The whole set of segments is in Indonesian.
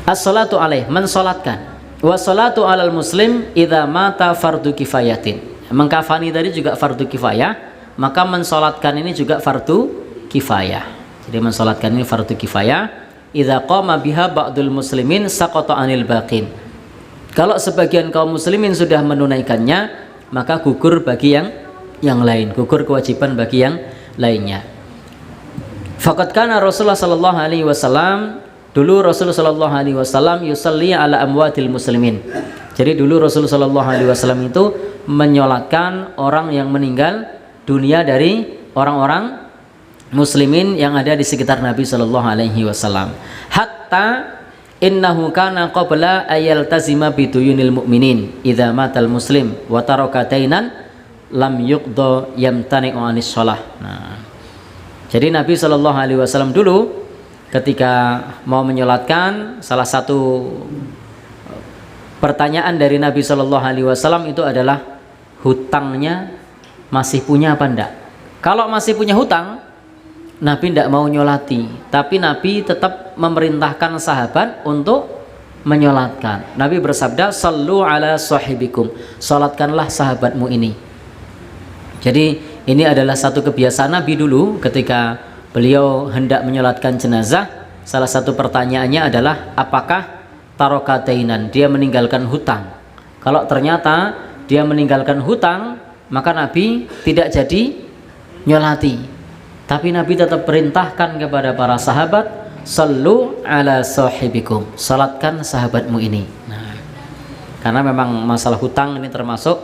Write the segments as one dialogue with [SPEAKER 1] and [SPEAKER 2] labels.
[SPEAKER 1] As-salatu alaih, mensolatkan. Wa salatu alal muslim idza mata fardu kifayatin. Mengkafani tadi juga fardu kifayah, maka mensolatkan ini juga fardu kifayah. Jadi mensolatkan ini fardu kifayah. Idza qama biha ba'dul muslimin saqata 'anil baqin. Kalau sebagian kaum muslimin sudah menunaikannya, maka gugur bagi yang lain, gugur kewajiban bagi yang lainnya. Faqad kana Rasulullah sallallahu alaihi wasallam, dulu Rasulullah sallallahu alaihi wasallam yusalli ala amwatil muslimin. Jadi dulu Rasulullah sallallahu alaihi wasallam itu menyolatkan orang yang meninggal dunia dari orang-orang muslimin yang ada di sekitar Nabi sallallahu alaihi wasallam. Hatta innahu kana qabla ayaltazima biduyunil mu'minin idza matal muslim wa taraka dainan lam yuqda yamtani'u 'anis shalah. Nah, jadi Nabi sallallahu alaihi wasallam dulu ketika mau menyolatkan, salah satu pertanyaan dari Nabi Shallallahu Alaihi Wasallam itu adalah hutangnya masih punya apa enggak. Kalau masih punya hutang, Nabi tidak mau nyolati, tapi Nabi tetap memerintahkan sahabat untuk menyolatkan. Nabi bersabda, "Sallu ala sahibikum." Salatkanlah sahabatmu ini. Jadi ini adalah satu kebiasaan Nabi dulu ketika beliau hendak menyolatkan jenazah. Salah satu pertanyaannya adalah apakah tarokatainan, dia meninggalkan hutang. Kalau ternyata dia meninggalkan hutang, maka Nabi tidak jadi nyolati, tapi Nabi tetap perintahkan kepada para sahabat, sallu ala sahibikum, salatkan sahabatmu ini. Nah, karena memang masalah hutang ini termasuk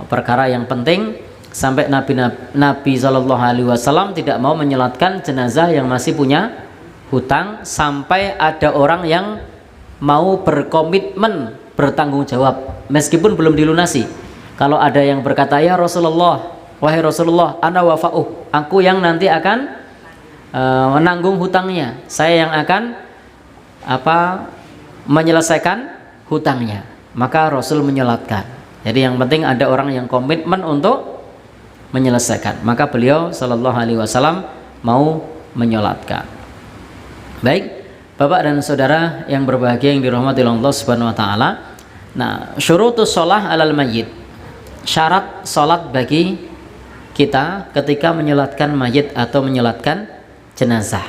[SPEAKER 1] perkara yang penting, sampai Nabi Shallallahu Alaihi Wasallam tidak mau menyolatkan jenazah yang masih punya hutang sampai ada orang yang mau berkomitmen bertanggung jawab meskipun belum dilunasi. Kalau ada yang berkata, ya Rasulullah, wahai Rasulullah, ana wafa'uh, aku yang nanti akan menanggung hutangnya, saya yang akan menyelesaikan hutangnya, maka Rasul menyolatkan. Jadi yang penting ada orang yang komitmen untuk menyelesaikan, maka beliau Shallallahu Alaihi Wasallam mau menyolatkan. Baik, Bapak dan Saudara yang berbahagia yang dirahmati Allah Subhanahu Wa Taala. Nah, syurutus sholah alal mayyit, syarat sholat bagi kita ketika menyolatkan mayit atau menyolatkan jenazah.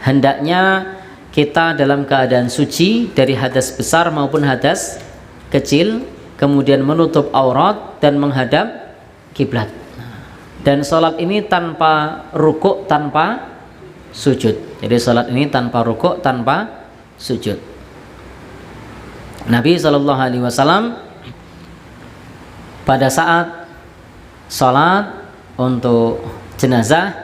[SPEAKER 1] Hendaknya kita dalam keadaan suci dari hadas besar maupun hadas kecil, kemudian menutup aurat dan menghadap kiblat. Dan sholat ini tanpa rukuk, tanpa sujud. Jadi sholat ini tanpa rukuk, tanpa sujud. Nabi Shallallahu Alaihi Wasallam pada saat sholat untuk jenazah,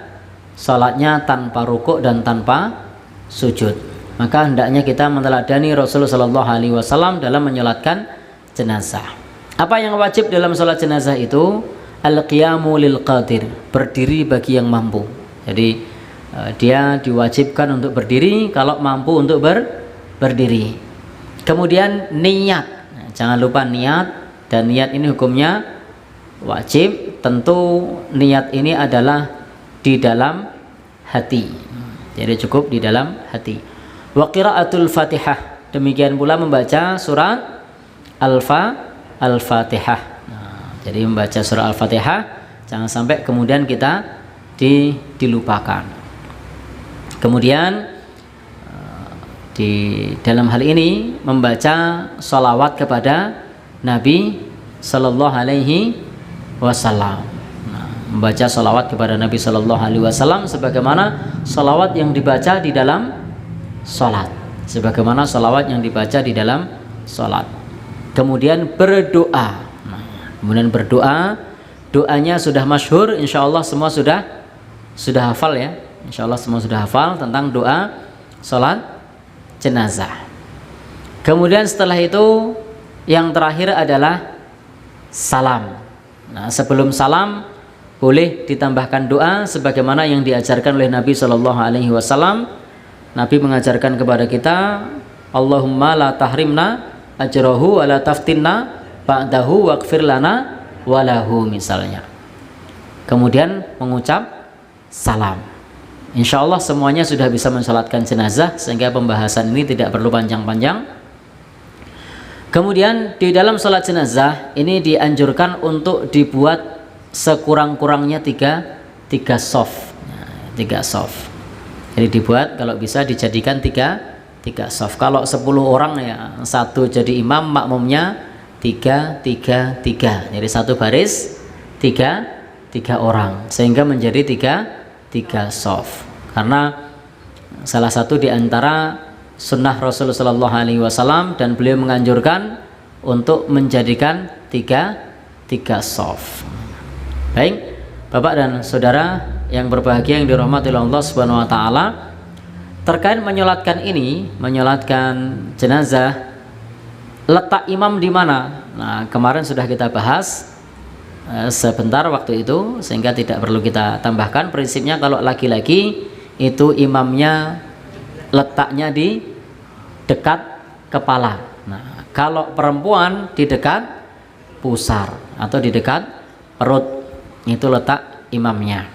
[SPEAKER 1] sholatnya tanpa rukuk dan tanpa sujud. Maka hendaknya kita meneladani Rasulullah Shallallahu Alaihi Wasallam dalam menyolatkan jenazah. Apa yang wajib dalam sholat jenazah itu? Al-qiyamu lil qadir, berdiri bagi yang mampu. Jadi dia diwajibkan untuk berdiri kalau mampu untuk berdiri. Kemudian niat, nah, jangan lupa niat, dan niat ini hukumnya wajib. Tentu niat ini adalah di dalam hati, jadi cukup di dalam hati. Wa qiraatul Fatihah, demikian pula membaca surat Al-Fatihah. Jadi membaca surah Al-Fatihah jangan sampai kemudian kita dilupakan. Kemudian di dalam hal ini membaca sholawat kepada Nabi Sallallahu Alaihi Wasallam. Membaca sholawat kepada Nabi Sallallahu Alaihi Wasallam sebagaimana sholawat yang dibaca di dalam sholat, sebagaimana sholawat yang dibaca di dalam sholat. Kemudian berdoa. Kemudian berdoa, doanya sudah masyhur, insya Allah semua sudah hafal ya. Insya Allah semua sudah hafal tentang doa sholat jenazah. Kemudian setelah itu yang terakhir adalah salam. Nah, sebelum salam boleh ditambahkan doa sebagaimana yang diajarkan oleh Nabi Shallallahu Alaihi Wasallam. Nabi mengajarkan kepada kita, Allahumma la tahrimna ajrahu wa la taftinna ba'dahu waghfir lana walahu, misalnya. Kemudian mengucap salam. Insya Allah semuanya sudah bisa mensolatkan jenazah, sehingga pembahasan ini tidak perlu panjang-panjang. Kemudian di dalam sholat jenazah ini dianjurkan untuk dibuat sekurang-kurangnya tiga soft. Nah, 3 soft. Jadi dibuat, kalau bisa dijadikan tiga soft. Kalau 10 orang ya, satu jadi imam, makmumnya 3. Jadi satu baris tiga orang, sehingga menjadi tiga soft. Karena salah satu di antara sunnah Rasulullah Shallallahu Alaihi Wasallam, dan beliau menganjurkan untuk menjadikan tiga soft. Baik, Bapak dan Saudara yang berbahagia yang dirahmati oleh Allah Subhanahu Wa Taala, terkait menyolatkan ini, menyolatkan jenazah, letak imam di mana? Nah, kemarin sudah kita bahas sebentar waktu itu, sehingga tidak perlu kita tambahkan. Prinsipnya kalau laki-laki itu imamnya letaknya di dekat kepala. Nah, kalau perempuan di dekat pusar atau di dekat perut, itu letak imamnya.